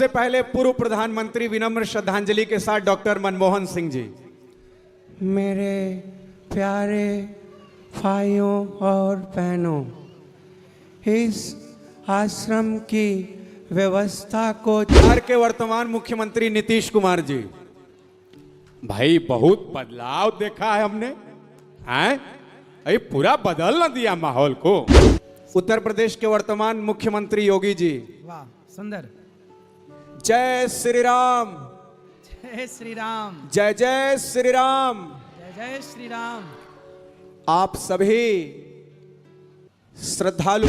सबसे पहले पूर्व प्रधानमंत्री विनम्र श्रद्धांजलि के साथ डॉक्टर मनमोहन सिंह जी। मेरे प्यारे भाइयों और बहनों, इस आश्रम की व्यवस्था को बिहार के वर्तमान मुख्यमंत्री नीतीश कुमार जी। भाई बहुत बदलाव देखा है हमने, हैं? अरे पूरा बदल न दिया माहौल को। उत्तर प्रदेश के वर्तमान मुख्यमंत्री योगी जी। वाह सुंदर। जय श्री राम, जय श्री राम, जय जय श्री राम। जय जय श्री राम। आप सभी श्रद्धालु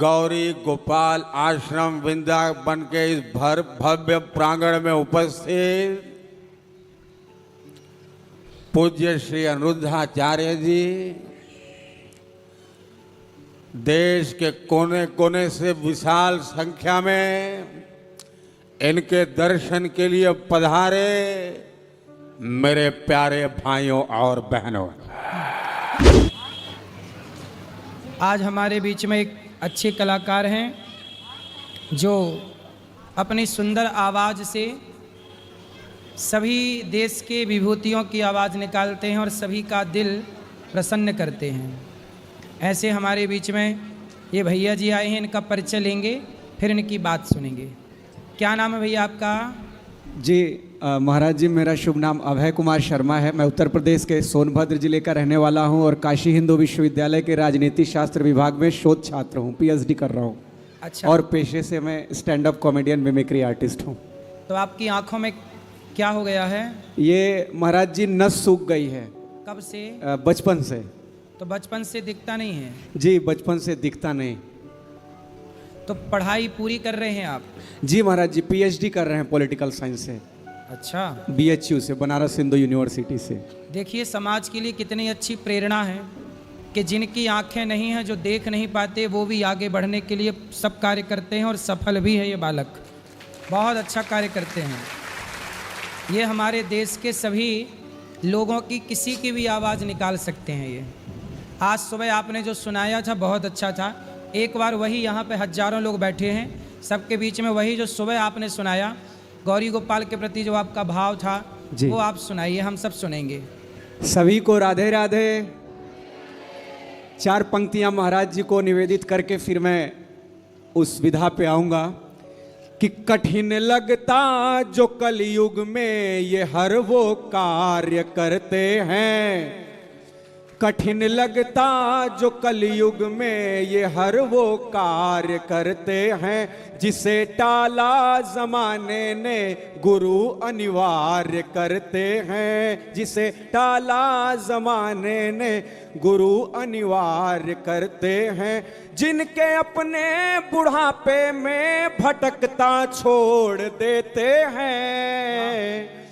गौरी गोपाल आश्रम वृंदावन के इस भव्य प्रांगण में उपस्थित पूज्य श्री अनिरुद्धाचार्य जी, देश के कोने कोने से विशाल संख्या में इनके दर्शन के लिए पधारे मेरे प्यारे भाइयों और बहनों। आज हमारे बीच में एक अच्छे कलाकार हैं जो अपनी सुंदर आवाज़ से सभी देश के विभूतियों की आवाज़ निकालते हैं और सभी का दिल प्रसन्न करते हैं। ऐसे हमारे बीच में ये भैया जी आए हैं, इनका परिचय लेंगे फिर इनकी बात सुनेंगे। क्या नाम है भैया आपका? जी महाराज जी, मेरा शुभ नाम अभय कुमार शर्मा है। मैं उत्तर प्रदेश के सोनभद्र जिले का रहने वाला हूं और काशी हिंदू विश्वविद्यालय के राजनीति शास्त्र विभाग में शोध छात्र हूं, पीएचडी कर रहा हूं। अच्छा। और पेशे से मैं stand up comedian mimicry artist हूं। तो आपकी आंखों में क्या हो गया है? ये महाराज जी नस सूख गई है। कब से? बचपन से। तो बचपन से दिखता नहीं है? जी बचपन से दिखता नहीं। तो पढ़ाई पूरी कर रहे हैं आप? जी महाराज जी, पीएचडी कर रहे हैं पॉलिटिकल साइंस से। अच्छा। बीएचयू से, बनारस हिंदू यूनिवर्सिटी से। देखिए समाज के लिए कितनी अच्छी प्रेरणा है कि जिनकी आंखें नहीं हैं, जो देख नहीं पाते, वो भी आगे बढ़ने के लिए सब कार्य करते हैं और सफल भी है ये बालक। बहुत अच्छा कार्य करते हैं। ये हमारे देश के सभी लोगों की किसी की भी आवाज़ निकाल सकते हैं। ये आज सुबह आपने जो सुनाया था बहुत अच्छा था। एक बार वही यहाँ पे हजारों लोग बैठे हैं, सबके बीच में वही जो सुबह आपने सुनाया गौरी गोपाल के प्रति जो आपका भाव था वो आप सुनाइए, हम सब सुनेंगे। सभी को राधे राधे। 4 पंक्तियां महाराज जी को निवेदित करके फिर मैं उस विधा पे आऊंगा कि कठिन लगता जो कलयुग में ये हर वो कार्य करते हैं। कठिन लगता जो कलयुग में ये हर वो कार्य करते हैं, जिसे टाला जमाने ने गुरु अनिवार्य करते हैं। जिसे टाला जमाने ने गुरु अनिवार्य करते हैं। जिनके अपने बुढ़ापे में भटकता छोड़ देते हैं।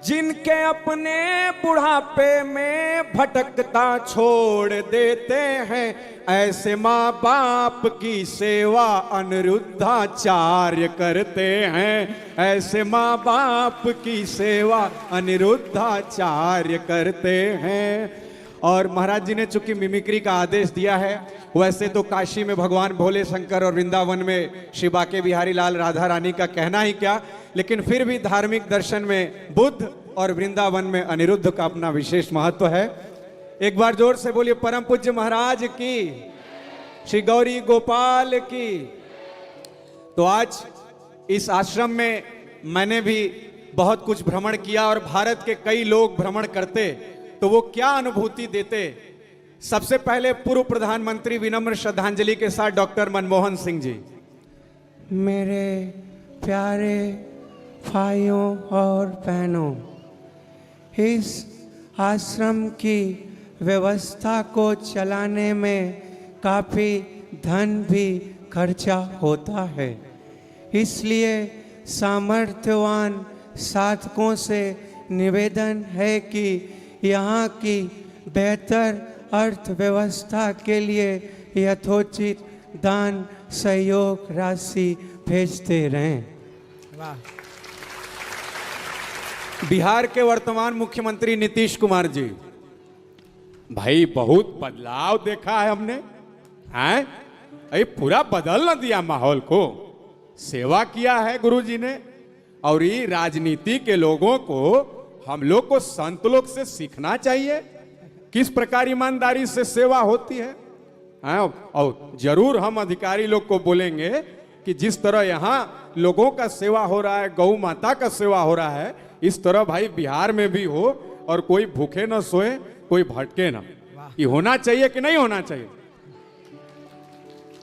जिनके अपने बुढ़ापे में भटकता छोड़ देते हैं, ऐसे माँ बाप की सेवा अनिरुद्धाचार्य करते हैं। ऐसे माँ बाप की सेवा अनिरुद्धाचार्य करते हैं। और महाराज जी ने चूंकि मिमिक्री का आदेश दिया है, वैसे तो काशी में भगवान भोले शंकर और वृंदावन में श्री बाके बिहारी लाल राधा रानी का कहना ही क्या, लेकिन फिर भी धार्मिक दर्शन में बुद्ध और वृंदावन में अनिरुद्ध का अपना विशेष महत्व है। एक बार जोर से बोलिए परम पूज्य महाराज की, श्री गौरी गोपाल की। तो आज इस आश्रम में मैंने भी बहुत कुछ भ्रमण किया और भारत के कई लोग भ्रमण करते तो वो क्या अनुभूति देते। सबसे पहले पूर्व प्रधानमंत्री विनम्र श्रद्धांजलि के साथ डॉक्टर मनमोहन सिंह जी। मेरे प्यारे भाइयों और बहनों, इस आश्रम की व्यवस्था को चलाने में काफ़ी धन भी खर्चा होता है। इसलिए सामर्थ्यवान साधकों से निवेदन है कि यहाँ की बेहतर अर्थव्यवस्था के लिए यथोचित दान सहयोग राशि भेजते रहें। वाह। बिहार के वर्तमान मुख्यमंत्री नीतीश कुमार जी। भाई बहुत बदलाव देखा है हमने, हैं? अरे पूरा बदल न दिया माहौल को। सेवा किया है गुरुजी ने। और ये राजनीति के लोगों को, हम लोग को संत लोग से सीखना चाहिए किस प्रकार ईमानदारी से सेवा होती है। हाँ, और जरूर हम अधिकारी लोग को बोलेंगे कि जिस तरह यहाँ लोगों का सेवा हो रहा है, गौ माता का सेवा हो रहा है, इस तरह भाई बिहार में भी हो और कोई भूखे न सोए, कोई भटके ना। ये होना चाहिए कि नहीं होना चाहिए?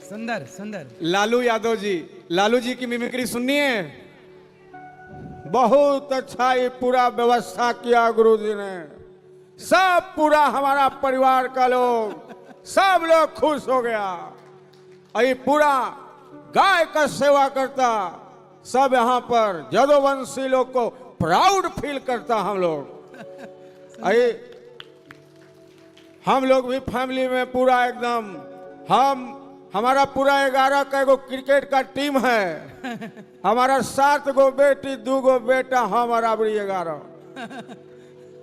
सुंदर सुंदर। लालू यादव जी, लालू जी की मिमिक्री सुननी है? बहुत अच्छा ये पूरा व्यवस्था किया गुरुजी ने। सब पूरा हमारा परिवार का लोग, सब लोग खुश हो गया। ये पूरा गाय का सेवा करता, सब यहाँ पर जदोवंशी लोग को प्राउड फील करता। हम लोग हम लोग भी फैमिली में पूरा एकदम, हमारा पूरा 11 का एगो क्रिकेट का टीम है। हमारा 7 गो बेटी 2 गो बेटा, हमारा बड़ी 11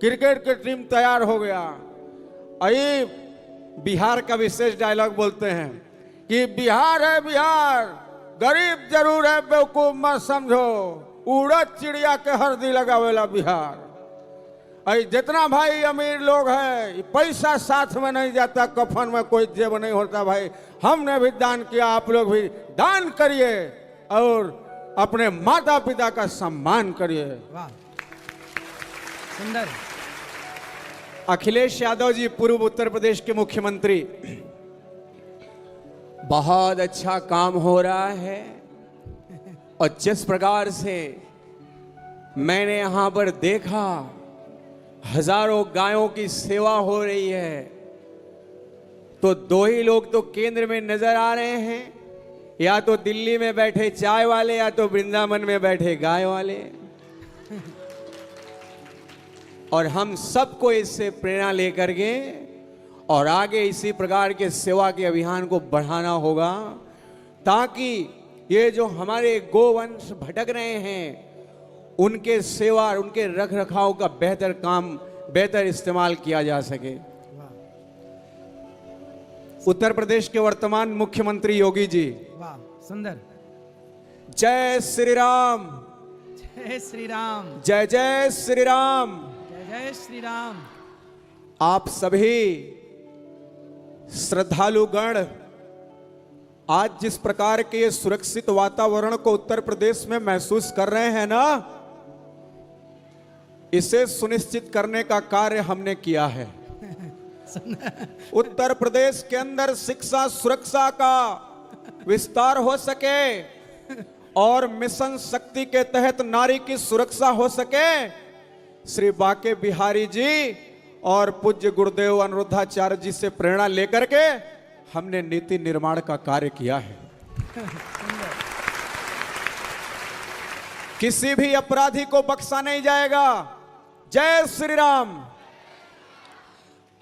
क्रिकेट की टीम तैयार हो गया। अरे बिहार का विशेष डायलॉग बोलते हैं कि बिहार है बिहार, गरीब जरूर है, बेवकूफ मत समझो, उड़द चिड़िया के हरदी लगावेला बिहार। अरे जितना भाई अमीर लोग है, पैसा साथ में नहीं जाता, कफन में कोई जेब नहीं होता। भाई हमने भी दान किया, आप लोग भी दान करिए और अपने माता पिता का सम्मान करिए। वाह, सुंदर। अखिलेश यादव जी, पूर्व उत्तर प्रदेश के मुख्यमंत्री, बहुत अच्छा काम हो रहा है। और जिस प्रकार से मैंने यहां पर देखा, हजारों गायों की सेवा हो रही है, तो 2 ही लोग तो केंद्र में नजर आ रहे हैं, या तो दिल्ली में बैठे चाय वाले, या तो वृंदावन में बैठे गाय वाले। और हम सबको इससे प्रेरणा लेकर के और आगे इसी प्रकार के सेवा के अभियान को बढ़ाना होगा, ताकि ये जो हमारे गोवंश भटक रहे हैं, उनके सेवा, उनके रख रखाव का बेहतर काम, बेहतर इस्तेमाल किया जा सके। उत्तर प्रदेश के वर्तमान मुख्यमंत्री योगी जी, वाह, सुंदर। जय श्री राम, जय श्री राम, जय जय श्री राम, जय जय श्री राम। आप सभी श्रद्धालुगण आज जिस प्रकार के सुरक्षित वातावरण को उत्तर प्रदेश में महसूस कर रहे हैं ना, इसे सुनिश्चित करने का कार्य हमने किया है। उत्तर प्रदेश के अंदर शिक्षा सुरक्षा का विस्तार हो सके और मिशन शक्ति के तहत नारी की सुरक्षा हो सके, श्री बाके बिहारी जी और पूज्य गुरुदेव अनिरुद्धाचार्य जी से प्रेरणा लेकर के हमने नीति निर्माण का कार्य किया है। किसी भी अपराधी को बख्शा नहीं जाएगा। जय श्री राम।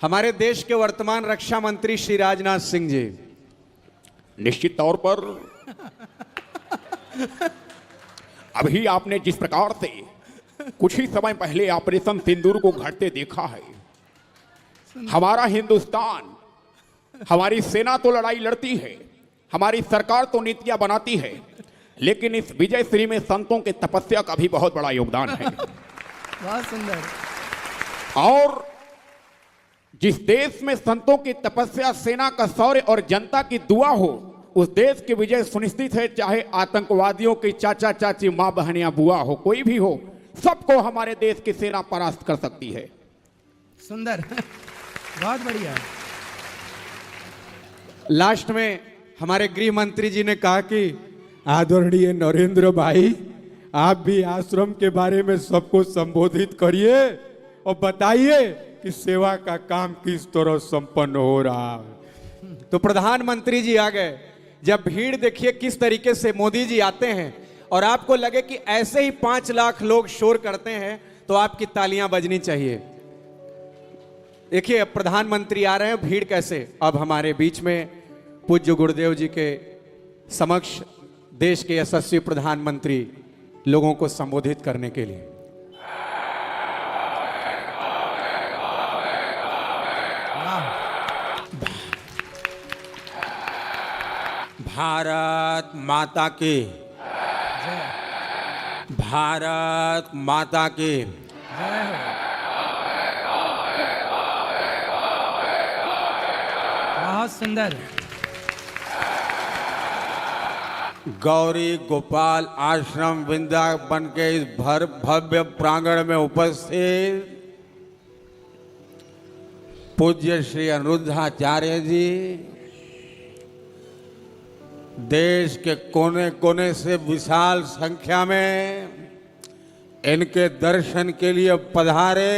हमारे देश के वर्तमान रक्षा मंत्री श्री राजनाथ सिंह जी, निश्चित तौर पर अभी आपने जिस प्रकार से कुछ ही समय पहले ऑपरेशन सिंदूर को घटते देखा है, हमारा हिंदुस्तान, हमारी सेना तो लड़ाई लड़ती है, हमारी सरकार तो नीतियां बनाती है, लेकिन इस विजय श्री में संतों के तपस्या का भी बहुत बड़ा योगदान है। बहुत सुंदर। और जिस देश में संतों की तपस्या, सेना का शौर्य और जनता की दुआ हो, उस देश की विजय सुनिश्चित है। चाहे आतंकवादियों की चाचा चाची, मां बहन या बुआ हो, कोई भी हो, सबको हमारे देश की सेना परास्त कर सकती है। सुंदर, बहुत बढ़िया। लास्ट में हमारे गृह मंत्री जी ने कहा कि आदरणीय नरेंद्र भाई, आप भी आश्रम के बारे में सबको संबोधित करिए और बताइए कि सेवा का काम किस तरह संपन्न हो रहा है। तो प्रधानमंत्री जी आ गए। जब भीड़ देखिए किस तरीके से मोदी जी आते हैं और आपको लगे कि ऐसे ही 5 लाख लोग शोर करते हैं, तो आपकी तालियां बजनी चाहिए। देखिए प्रधानमंत्री आ रहे हैं, भीड़ कैसे। अब हमारे बीच में पूज्य गुरुदेव जी के समक्ष देश के यशस्वी प्रधानमंत्री लोगों को संबोधित करने के लिए। भारत माता की भारत माता की। बहुत सुंदर। गौरी गोपाल आश्रम वृंदावन के इस भव्य प्रांगण में उपस्थित पूज्य श्री अनिरुद्धाचार्य जी, देश के कोने कोने से विशाल संख्या में इनके दर्शन के लिए पधारे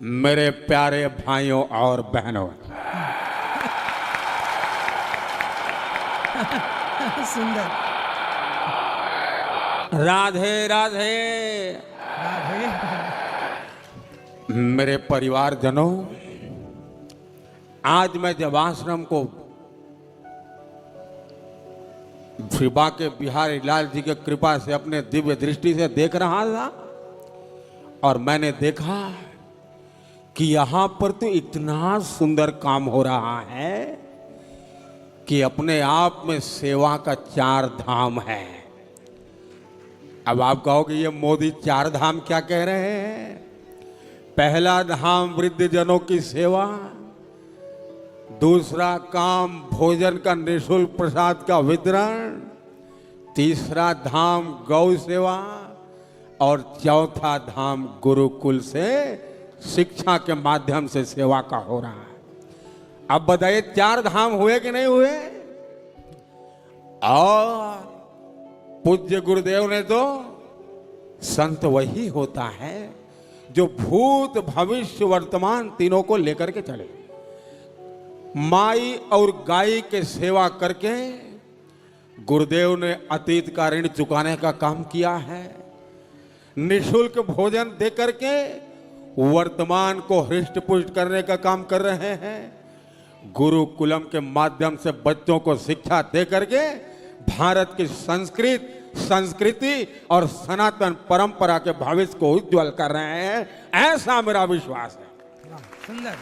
मेरे प्यारे भाइयों और बहनों, सुंदर। राधे राधे। राधे। मेरे परिवारजनों, आज मैं जब आश्रम को श्री बांके बिहारी लाल जी की कृपा से अपने दिव्य दृष्टि से देख रहा था और मैंने देखा कि यहां पर तो इतना सुंदर काम हो रहा है कि अपने आप में सेवा का 4 धाम है। अब आप कहोगे ये मोदी 4 धाम क्या कह रहे हैं? पहला धाम वृद्धजनों की सेवा, दूसरा काम भोजन का निःशुल्क प्रसाद का वितरण, तीसरा धाम गौ सेवा और चौथा धाम गुरुकुल से शिक्षा के माध्यम से सेवा का हो रहा है। अब बताइए 4 धाम हुए कि नहीं हुए? और पूज्य गुरुदेव ने तो संत वही होता है जो भूत भविष्य वर्तमान तीनों को लेकर के चले। माई और गाय के सेवा करके गुरुदेव ने अतीत का ऋण चुकाने का काम किया है। निःशुल्क भोजन दे करके वर्तमान को हृष्ट पुष्ट करने का काम कर रहे हैं। गुरुकुलम के माध्यम से बच्चों को शिक्षा दे करके भारत की संस्कृति और सनातन परंपरा के भविष्य को उज्जवल कर रहे हैं, ऐसा मेरा विश्वास है। सुंदर।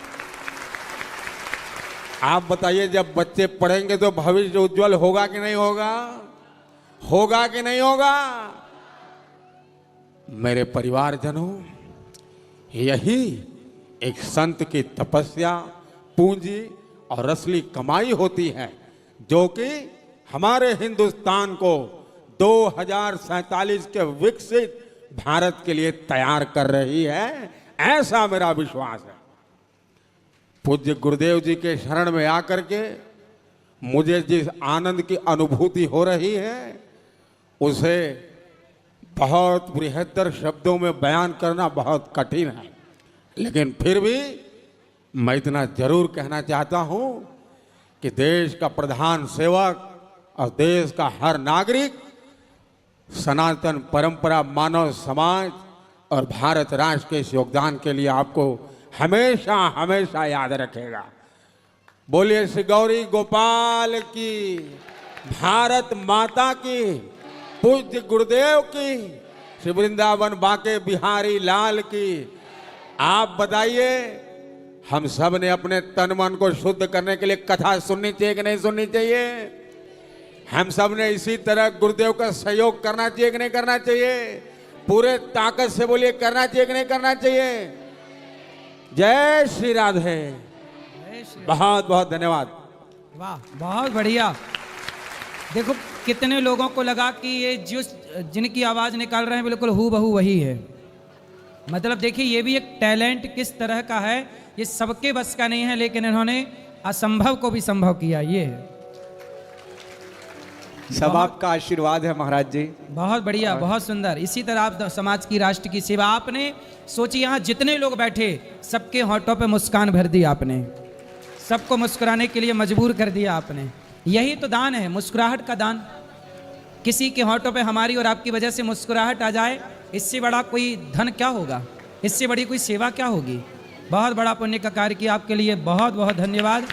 आप बताइए, जब बच्चे पढ़ेंगे तो भविष्य उज्जवल होगा कि नहीं होगा? होगा कि नहीं होगा? मेरे परिवारजनों, यही एक संत की तपस्या, पूंजी और असली कमाई होती है जो कि हमारे हिंदुस्तान को 2047 के विकसित भारत के लिए तैयार कर रही है, ऐसा मेरा विश्वास है। पूज्य गुरुदेव जी के शरण में आकर के मुझे जिस आनंद की अनुभूति हो रही है उसे बहुत बृहत्तर शब्दों में बयान करना बहुत कठिन है, लेकिन फिर भी मैं इतना जरूर कहना चाहता हूं कि देश का प्रधान सेवक और देश का हर नागरिक सनातन परंपरा, मानव समाज और भारत राष्ट्र के इस योगदान के लिए आपको हमेशा हमेशा याद रखेगा। बोलिए श्री गौरी गोपाल की, भारत माता की, पूज्य गुरुदेव की, श्री वृंदावन बांके बिहारी लाल की। आप बताइए, हम सब ने अपने तन मन को शुद्ध करने के लिए कथा सुननी चाहिए कि नहीं सुननी चाहिए? हम सब ने इसी तरह गुरुदेव का सहयोग करना चाहिए कि नहीं करना चाहिए? पूरे ताकत से बोलिए, करना चाहिए कि नहीं करना चाहिए? जय श्री राधे। बहुत बहुत धन्यवाद। वाह, बहुत बढ़िया। देखो कितने लोगों को लगा कि ये जिनकी आवाज निकाल रहे हैं बिल्कुल हूबहू वही है। मतलब देखिए, ये भी एक टैलेंट किस तरह का है, ये सबके बस का नहीं है, लेकिन इन्होंने असंभव को भी संभव किया। ये है सब आपका आशीर्वाद है महाराज जी। बहुत बढ़िया, बहुत सुंदर। इसी तरह आप समाज की, राष्ट्र की सेवा आपने सोची। यहाँ जितने लोग बैठे सबके होठों पे मुस्कान भर दी आपने, सबको मुस्कुराने के लिए मजबूर कर दिया आपने। यही तो दान है, मुस्कुराहट का दान। किसी के होठों पे हमारी और आपकी वजह से मुस्कुराहट आ जाए, इससे बड़ा कोई धन क्या होगा, इससे बड़ी कोई सेवा क्या होगी। बहुत बड़ा पुण्य का कार्य किया, आपके लिए बहुत बहुत धन्यवाद।